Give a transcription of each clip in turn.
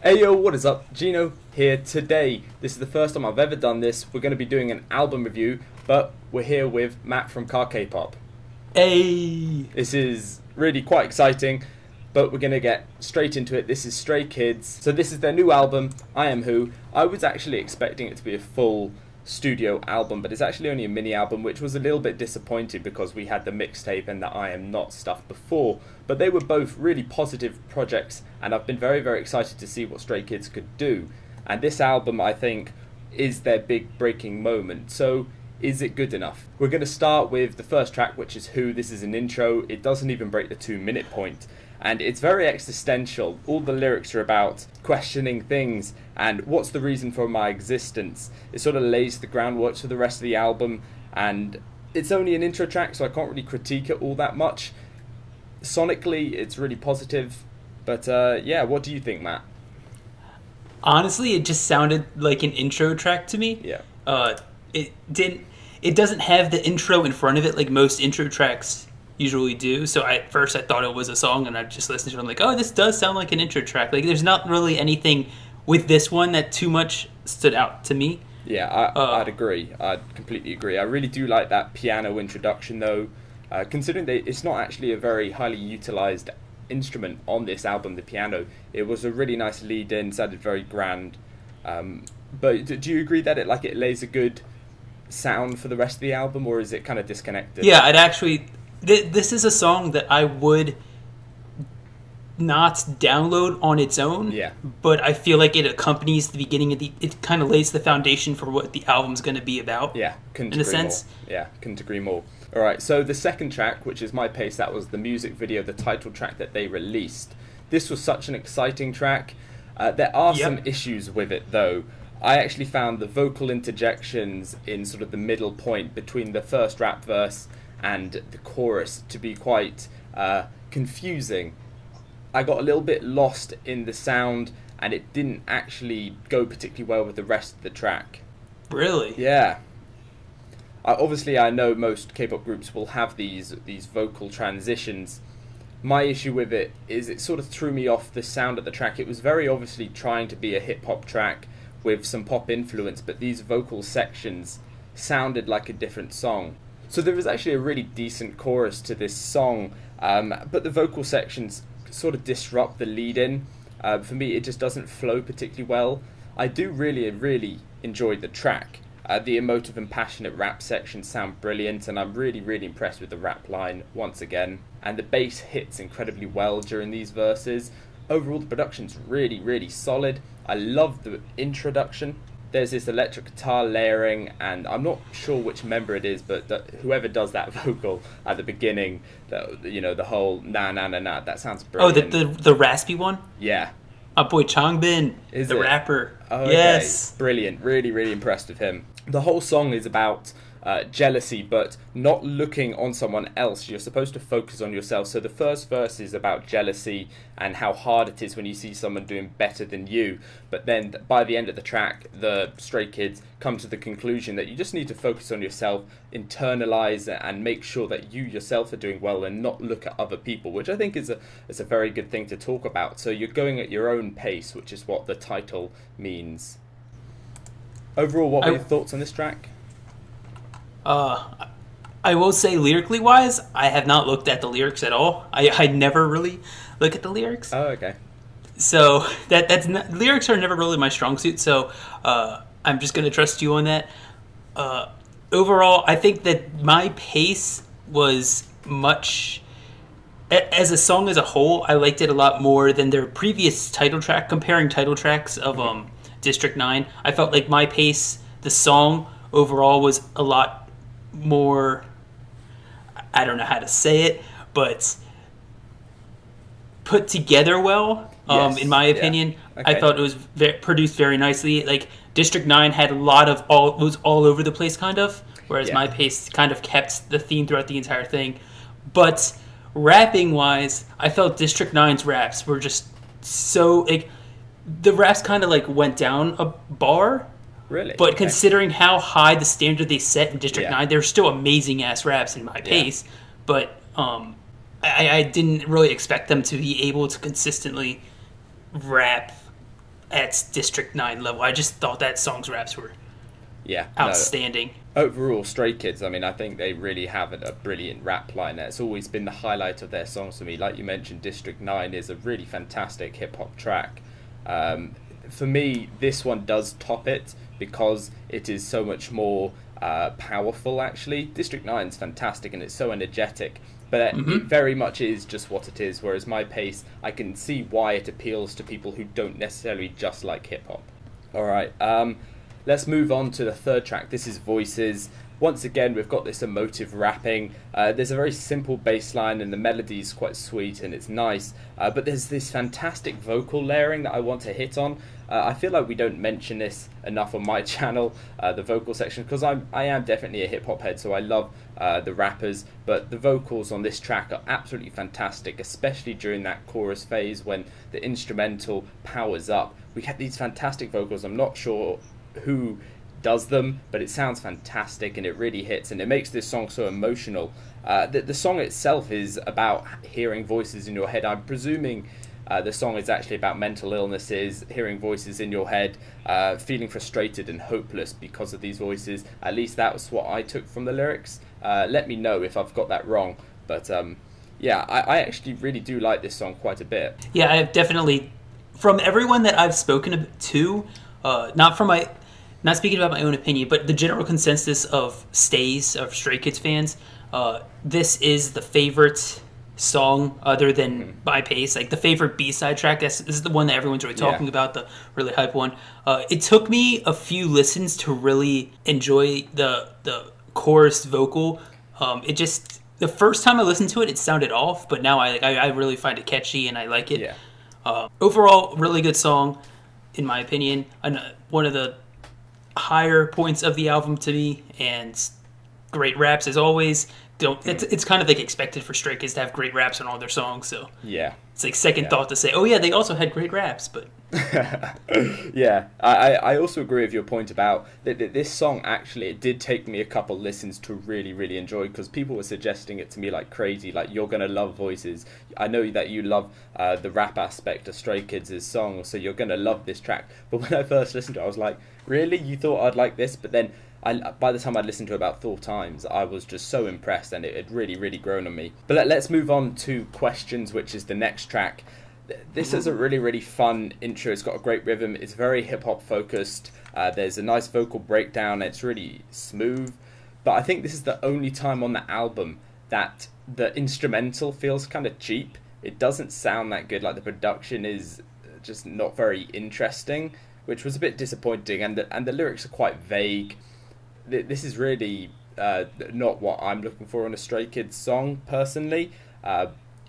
Hey yo, what is up? Ginno here today. This is the first time I've ever done this. We're going to be doing an album review, but we're here with Matt from CarKPOP. Hey! This is really quite exciting, but we're going to get straight into it. This is Stray Kids. So this is their new album, I Am Who. I was actually expecting it to be a full studio album, but it's actually only a mini album, which was a little bit disappointing because we had the mixtape and the I Am Not stuff before. But they were both really positive projects, and I've been very, very excited to see what Stray Kids could do. And this album, I think, is their big breaking moment. So, is it good enough? We're going to start with the first track, which is Who. This is an intro. It doesn't even break the 2-minute point. And it's very existential. All the lyrics are about questioning things and what's the reason for my existence. It sort of lays the groundwork for the rest of the album, and it's only an intro track, so I can't really critique it all that much. Sonically, it's really positive, but yeah, what do you think, Matt? Honestly, it just sounded like an intro track to me. Yeah. It doesn't have the intro in front of it like most intro tracks usually do. So at first I thought it was a song, and I just listened to it. I'm like, oh, this does sound like an intro track. Like, there's not really anything with this one that too much stood out to me. Yeah, I'd agree. I'd completely agree. I really do like that piano introduction, though. Considering that it's not actually a very highly utilized instrument on this album, the piano, it was a really nice lead-in, sounded very grand. But do you agree that it lays a good sound for the rest of the album, or is it kind of disconnected? Yeah, I'd actually... This is a song that I would not download on its own. Yeah. But I feel like it accompanies the beginning of it kind of lays the foundation for what the album's going to be about. Yeah, couldn't in a agree sense. more. Yeah, couldn't agree more. All right, so the second track, which is My Pace, that was the music video, the title track that they released. This was such an exciting track. There are some issues with it, though. I actually found the vocal interjections in sort of the middle point between the first rap verse and the chorus to be quite confusing. I got a little bit lost in the sound, and it didn't actually go particularly well with the rest of the track. Really? Yeah. Obviously, I know most K-pop groups will have these vocal transitions. My issue with it is it sort of threw me off the sound of the track. It was very obviously trying to be a hip-hop track with some pop influence, but these vocal sections sounded like a different song. So there was actually a really decent chorus to this song, but the vocal sections sort of disrupt the lead-in. For me, it just doesn't flow particularly well. I do really, really enjoy the track. The emotive and passionate rap sections sound brilliant, and I'm really, really impressed with the rap line once again. And the bass hits incredibly well during these verses. Overall, the production's really, really solid. I love the introduction. There's this electric guitar layering, and I'm not sure which member it is, but whoever does that vocal at the beginning, the whole na na na na, that sounds brilliant. Oh, the raspy one? Yeah. Our boy Changbin, the rapper. Oh, yes. Okay. Brilliant. Really, really impressed with him. The whole song is about jealousy, but not looking on someone else. You're supposed to focus on yourself. So the first verse is about jealousy and how hard it is when you see someone doing better than you. But then by the end of the track, the Stray Kids come to the conclusion that you just need to focus on yourself, internalize and make sure that you yourself are doing well and not look at other people, which I think is a very good thing to talk about. So you're going at your own pace, which is what the title means. Overall, what were your thoughts on this track? I will say, lyrically wise, I have not looked at the lyrics at all. I never really look at the lyrics. Oh, okay. So that's not, lyrics are never really my strong suit. So I'm just gonna trust you on that. Overall, I think that My Pace was much, as a song as a whole, I liked it a lot more than their previous title track. Comparing title tracks of District 9, I felt like My Pace, the song overall, was a lot more, I don't know how to say it, but put together well, yes. In my opinion. Yeah. Okay. I thought it was produced very nicely. Like, District 9 had a lot of was all over the place, kind of, whereas My Pace kind of kept the theme throughout the entire thing. But rapping wise, I felt District 9's raps were just so, like, the raps kind of like went down a bar. Really? But considering how high the standard they set in District 9, they're still amazing ass raps in My Pace. But I didn't really expect them to be able to consistently rap at District 9 level. I just thought that song's raps were Yeah, outstanding. No. Overall, Stray Kids, I mean, I think they really have a brilliant rap line. It's always been the highlight of their songs for me. Like you mentioned, District 9 is a really fantastic hip-hop track. For me, this one does top it because it is so much more powerful, actually. District 9 is fantastic and it's so energetic, but it very much is just what it is, whereas My Pace, I can see why it appeals to people who don't necessarily just like hip-hop. Alright, let's move on to the third track. This is Voices. Once again, we've got this emotive rapping. There's a very simple bass line and the melody is quite sweet and it's nice. But there's this fantastic vocal layering that I want to hit on. I feel like we don't mention this enough on my channel, the vocal section, because I am definitely a hip-hop head, so I love the rappers. But the vocals on this track are absolutely fantastic, especially during that chorus phase when the instrumental powers up. We get these fantastic vocals. I'm not sure who does them, but it sounds fantastic and it really hits and it makes this song so emotional. The song itself is about hearing voices in your head. I'm presuming the song is actually about mental illnesses, hearing voices in your head, feeling frustrated and hopeless because of these voices. At least that was what I took from the lyrics. Let me know if I've got that wrong, but yeah, I actually really do like this song quite a bit. Yeah, I've definitely, from everyone that I've spoken to, not speaking about my own opinion, but the general consensus of Stray Kids fans, this is the favorite song other than My Pace, like the favorite B-side track. This is the one that everyone's really talking about, the really hype one. It took me a few listens to really enjoy the chorus vocal. It just, the first time I listened to it, it sounded off, but now I really find it catchy and I like it. Yeah. Overall, really good song, in my opinion. One of the higher points of the album to me, and great raps as always. It's kind of like expected for Stray Kids to have great raps on all their songs, so yeah, it's like second thought to say, oh yeah, they also had great raps, but yeah, I also agree with your point about this song. Actually, it did take me a couple listens to really enjoy, because people were suggesting it to me like crazy, like, you're gonna love Voices. I know that you love the rap aspect of Stray Kids' song, so you're gonna love this track. But when I first listened to it, I was like, really? You thought I'd like this? But then by the time I'd listened to it about 4 times, I was just so impressed, and it had really grown on me. But let's move on to Questions, which is the next track. This is a really fun intro. It's got a great rhythm. It's very hip-hop focused. There's a nice vocal breakdown. It's really smooth. But I think this is the only time on the album that the instrumental feels kind of cheap. It doesn't sound that good. Like, the production is just not very interesting, which was a bit disappointing. And the lyrics are quite vague. This is really not what I'm looking for in a Stray Kids song, personally.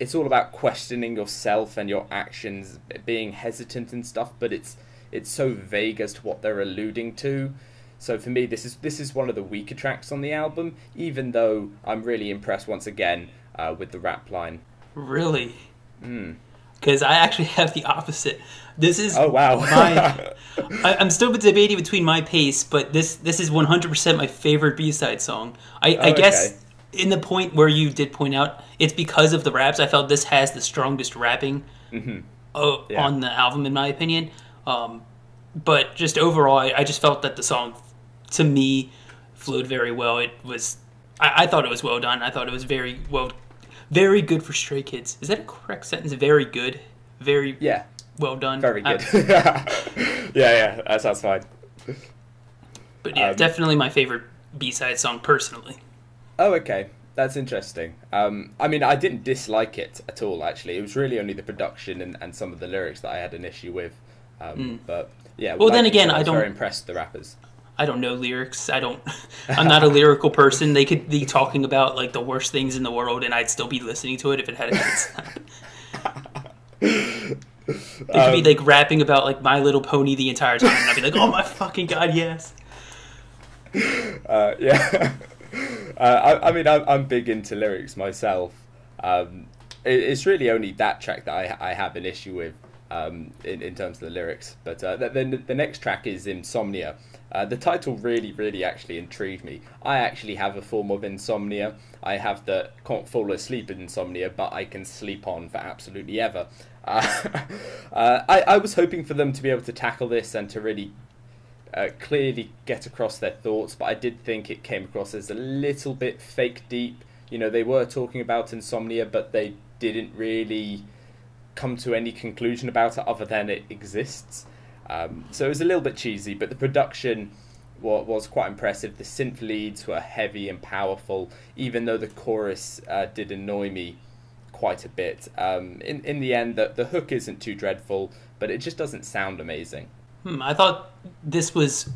It's all about questioning yourself and your actions, being hesitant and stuff, but it's so vague as to what they're alluding to. So for me, this is one of the weaker tracks on the album, even though I'm really impressed once again with the rap line. Really? Because I actually have the opposite. This is I'm still debating between My Pace, but this is 100% my favorite B-side song. I guess in the point where you did point out, it's because of the raps. I felt this has the strongest rapping on the album, in my opinion. But just overall, I just felt that the song, to me, flowed very well. It was, I thought it was well done. I thought it was very good for Stray Kids. Is that a correct sentence? Very good. Very well done. Very good. Yeah, that sounds fine. But yeah, definitely my favorite B-side song personally. Oh, okay. That's interesting. I mean, I didn't dislike it at all, actually. It was really only the production and some of the lyrics that I had an issue with. But yeah, well, then again, I don't... very impressed with the rappers. I don't know lyrics. I'm not a lyrical person. They could be talking about like the worst things in the world, and I'd still be listening to it if it had a good sound. They could be like rapping about like My Little Pony the entire time, and I'd be like, "Oh my fucking god, yes!" Yeah. I mean, I'm big into lyrics myself. It's really only that track that I have an issue with. in terms of the lyrics. But then the next track is Insomnia. The title really actually intrigued me. I actually have a form of insomnia. I have the can't fall asleep insomnia, but I can sleep on for absolutely ever. I was hoping for them to be able to tackle this and to really clearly get across their thoughts, but I did think it came across as a little bit fake deep. You know, they were talking about insomnia, but they didn't really come to any conclusion about it other than it exists. So it was a little bit cheesy, but the production was quite impressive. The synth leads were heavy and powerful, even though the chorus did annoy me quite a bit. In the end, the hook isn't too dreadful, but it just doesn't sound amazing. I thought this was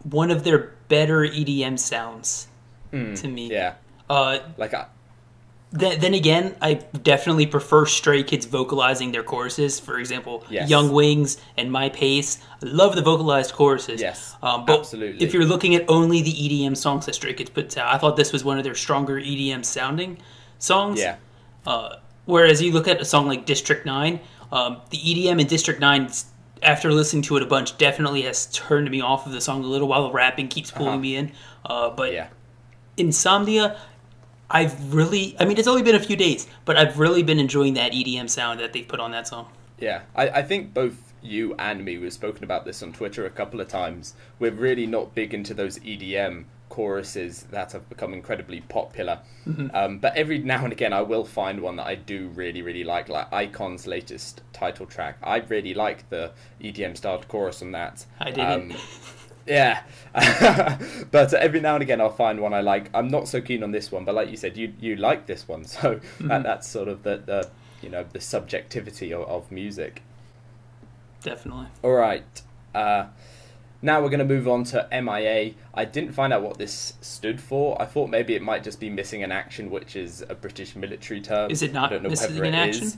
one of their better EDM sounds to me. Yeah. Then again, I definitely prefer Stray Kids vocalizing their choruses. For example, yes. Young Wings and My Pace. I love the vocalized choruses. Yes, but absolutely. If you're looking at only the EDM songs that Stray Kids puts out, I thought this was one of their stronger EDM sounding songs. Yeah. Whereas you look at a song like District 9, the EDM in District 9, after listening to it a bunch, definitely has turned me off of the song a little while the rapping keeps pulling me in. But yeah. Insomnia, it's only been a few days, but I've really been enjoying that EDM sound that they've put on that song. Yeah, I think both you and me, we've spoken about this on Twitter a couple of times. We're really not big into those EDM choruses that have become incredibly popular. But every now and again I will find one that I do really like Icon's latest title track. I really like the EDM styled chorus on that. I didn't. Yeah, but every now and again I'll find one I like. I'm not so keen on this one, but like you said, you like this one, so that's sort of the the subjectivity of music. Definitely. All right, now we're going to move on to MIA. I didn't find out what this stood for. I thought maybe it might just be missing in action, which is a British military term. Is it not missing in action?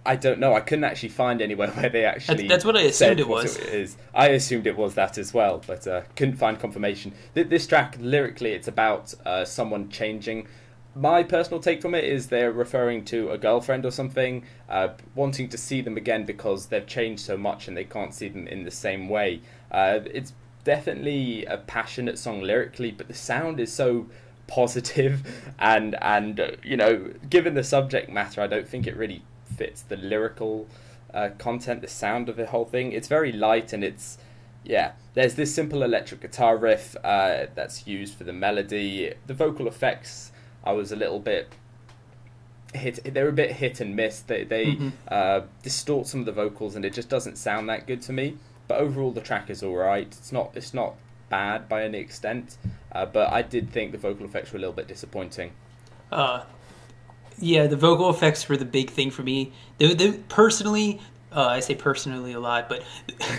I don't know. I couldn't actually find anywhere where they actually. That's what I assumed it was. It is. I assumed it was that as well, but couldn't find confirmation. This track, lyrically, it's about someone changing. My personal take from it is they're referring to a girlfriend or something, wanting to see them again because they've changed so much and they can't see them in the same way. It's definitely a passionate song lyrically, but the sound is so positive and given the subject matter, I don't think it really fits the lyrical content, the sound of the whole thing. It's very light and there's this simple electric guitar riff that's used for the melody. The vocal effects, I was a little bit they're a bit hit and miss. They distort some of the vocals and it just doesn't sound that good to me. But overall the track is alright. It's not bad by any extent, but I did think the vocal effects were a little bit disappointing. Yeah, the vocal effects were the big thing for me. They personally, I say personally a lot, but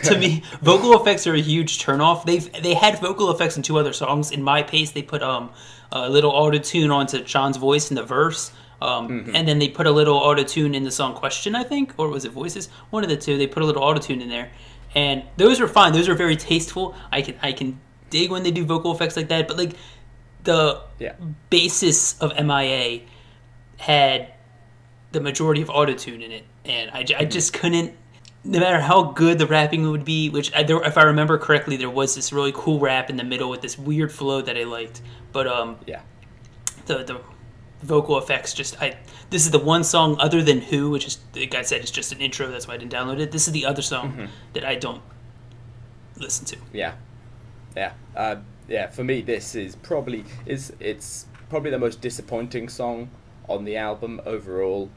to me, vocal effects are a huge turnoff. They had vocal effects in two other songs. In My Pace, they put a little auto-tune onto Sean's voice in the verse, and then they put a little auto-tune in the song Question, I think, or was it Voices? One of the two. They put a little auto-tune in there, and those are fine. Those are very tasteful. I can dig when they do vocal effects like that, but like the basis of MIA had the majority of autotune in it, and I just couldn't, no matter how good the rapping would be, which if I remember correctly, there was this really cool rap in the middle with this weird flow that I liked, but the vocal effects this is the one song other than Who, which is, like I said, it's just an intro, that's why I didn't download it. This is the other song that I don't listen to. For me, this is probably it's probably the most disappointing song on the album overall,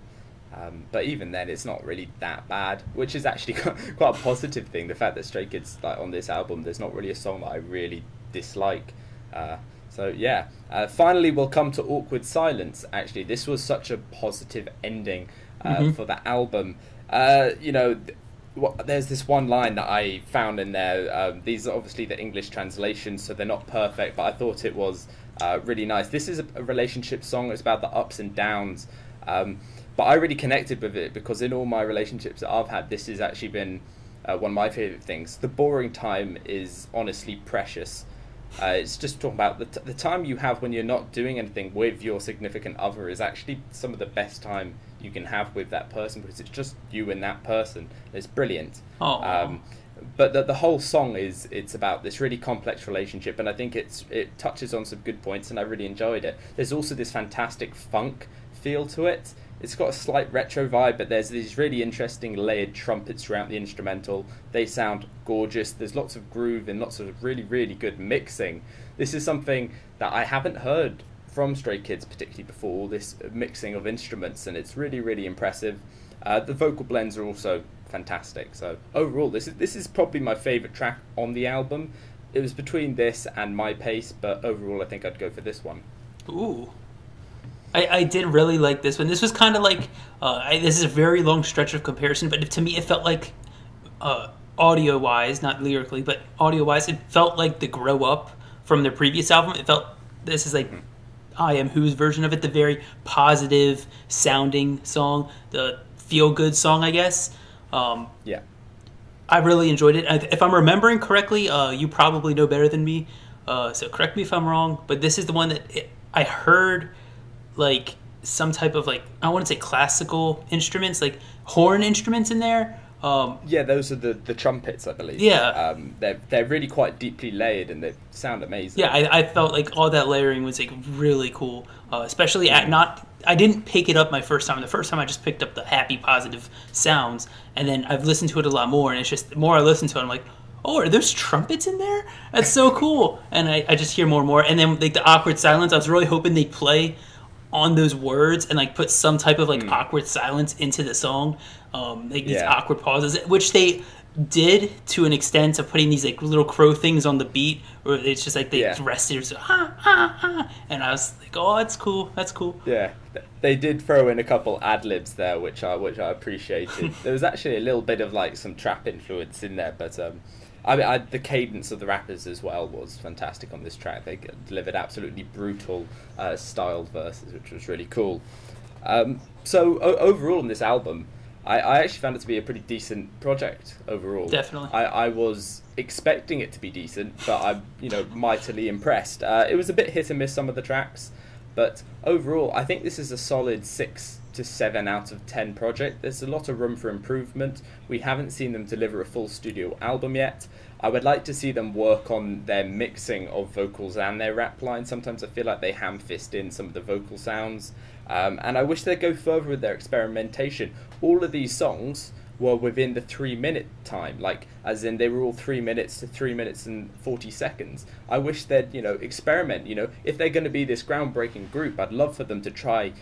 but even then it's not really that bad, which is actually quite a positive thing, the fact that Stray Kids, like, on this album there's not really a song that I really dislike. Finally we'll come to Awkward Silence. Actually, this was such a positive ending for the album. There's this one line that I found in there. These are obviously the English translations, so they're not perfect, but I thought it was really nice. This is a relationship song. It's about the ups and downs, but I really connected with it because in all my relationships that I've had, this has actually been one of my favourite things. The boring time is honestly precious. It's just talking about the time you have when you're not doing anything with your significant other is actually some of the best time you can have with that person, because it's just you and that person. It's brilliant. But the whole song it's about this really complex relationship, and I think it touches on some good points, and I really enjoyed it. There's also this fantastic funk feel to it. It's got a slight retro vibe, but there's these really interesting layered trumpets throughout the instrumental. They sound gorgeous. There's lots of groove and lots of really, really good mixing. This is something that I haven't heard from Stray Kids particularly before, this mixing of instruments, and it's really, really impressive. The vocal blends are also fantastic. So overall, this is probably my favourite track on the album. It was between this and My Pace, but overall I think I'd go for this one. Ooh. I did really like this one. This was kind of like, this is a very long stretch of comparison, but to me it felt like, audio-wise, not lyrically, but audio-wise, it felt like the Grow Up from their previous album. It felt, this is like I Am Who's version of it, the very positive sounding song, the feel-good song, I guess. Yeah. I really enjoyed it. If I'm remembering correctly, you probably know better than me, so correct me if I'm wrong, but this is the one that I heard like some type of, like, I want to say classical instruments, like horn instruments in there. Yeah, those are the trumpets, I believe. Yeah. They're really quite deeply layered and they sound amazing. Yeah, I felt like all that layering was like really cool, especially I didn't pick it up my first time. The first time I just picked up the happy, positive sounds, and then I've listened to it a lot more, and it's just the more I listen to it, I'm like, oh, are there trumpets in there? That's so cool. And I just hear more and more. And then like the awkward silence, I was really hoping they'd play on those words and like put some type of like awkward silence into the song, like these awkward pauses, which they did to an extent of putting these like little crow things on the beat, where it's just like they rested, so, and I was like, oh, that's cool, that's cool. Yeah, they did throw in a couple ad-libs there, which I appreciated. There was actually a little bit of like some trap influence in there, but the cadence of the rappers as well was fantastic on this track. They delivered absolutely brutal styled verses, which was really cool. So overall on this album, I actually found it to be a pretty decent project overall. Definitely. I was expecting it to be decent, but I'm mightily impressed. It was a bit hit and miss, some of the tracks, but overall I think this is a solid 6 to 7 out of 10 project. There's a lot of room for improvement. We haven't seen them deliver a full studio album yet. I would like to see them work on their mixing of vocals and their rap lines. Sometimes I feel like they ham-fist in some of the vocal sounds, and I wish they'd go further with their experimentation. All of these songs were within the 3-minute time, like as in they were all 3 minutes to 3 minutes and 40 seconds. I wish they'd experiment. If they're going to be this groundbreaking group, I'd love for them to try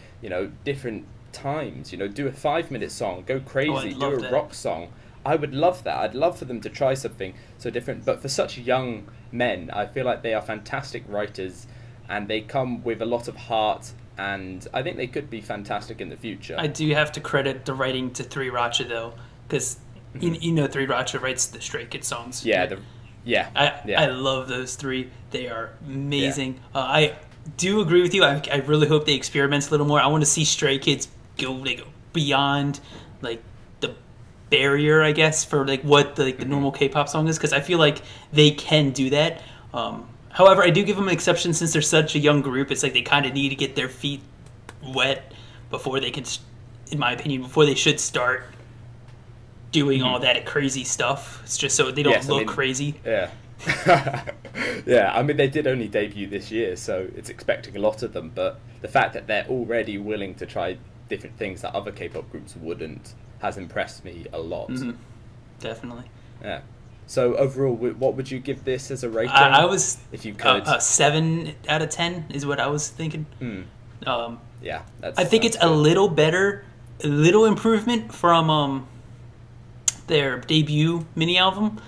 different times. Do a 5-minute song, go crazy, do a rock song. I would love that. I'd love for them to try something so different. But for such young men, I feel like they are fantastic writers, and they come with a lot of heart, and I think they could be fantastic in the future. I do have to credit the writing to Three Racha though, because Three Racha writes the Stray Kids songs. I love those three. They are amazing. Yeah. I do agree with you. I really hope they experiment a little more. I want to see Stray Kids go beyond like the barrier, I guess, for like what the normal K-pop song is, because I feel like they can do that. However, I do give them an exception since they're such a young group. It's like they kind of need to get their feet wet before they can, in my opinion, before they should start doing all that crazy stuff. It's just so they don't look crazy. Yeah. Yeah, I mean, they did only debut this year, so it's expecting a lot of them, but the fact that they're already willing to try different things that other K-pop groups wouldn't has impressed me a lot. Definitely. Yeah. So overall, what would you give this as a rating? I was, if you could, 7 out of 10 is what I was thinking. Yeah, I think it's good. A little better, a little improvement from their debut mini album,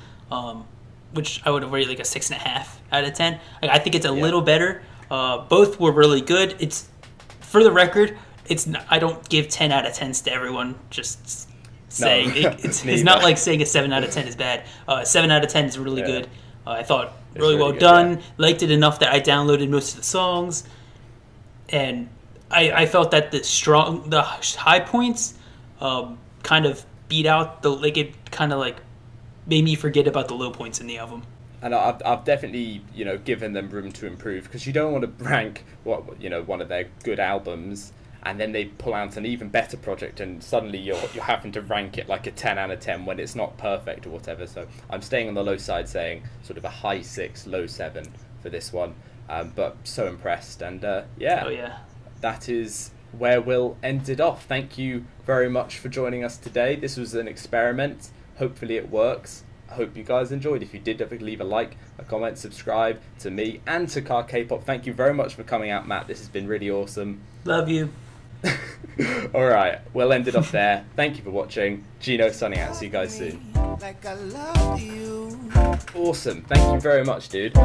which I would have rated like a 6.5 out of 10. I think it's a little better. Both were really good. It's, for the record, I don't give 10 out of 10s to everyone. Just saying it's not like saying a 7 out of 10 is bad. 7 out of 10 is really good. I thought really well done. Yeah. Liked it enough that I downloaded most of the songs, and I felt that the high points kind of beat out it kind of like made me forget about the low points in the album. And I've definitely, given them room to improve, because you don't want to rank one of their good albums and then they pull out an even better project and suddenly you're having to rank it like a 10 out of 10 when it's not perfect or whatever. So I'm staying on the low side, saying sort of a high 6, low 7 for this one. But so impressed, and that is where we'll end it off. Thank you very much for joining us today. This was an experiment. Hopefully it works. I hope you guys enjoyed. If you did, definitely leave a like, a comment, subscribe to me and to CarKPOP. Thank you very much for coming out, Matt. This has been really awesome. Love you. All right, we'll end it off there. Thank you for watching. Ginno signing out. See you guys soon. Awesome. Thank you very much, dude.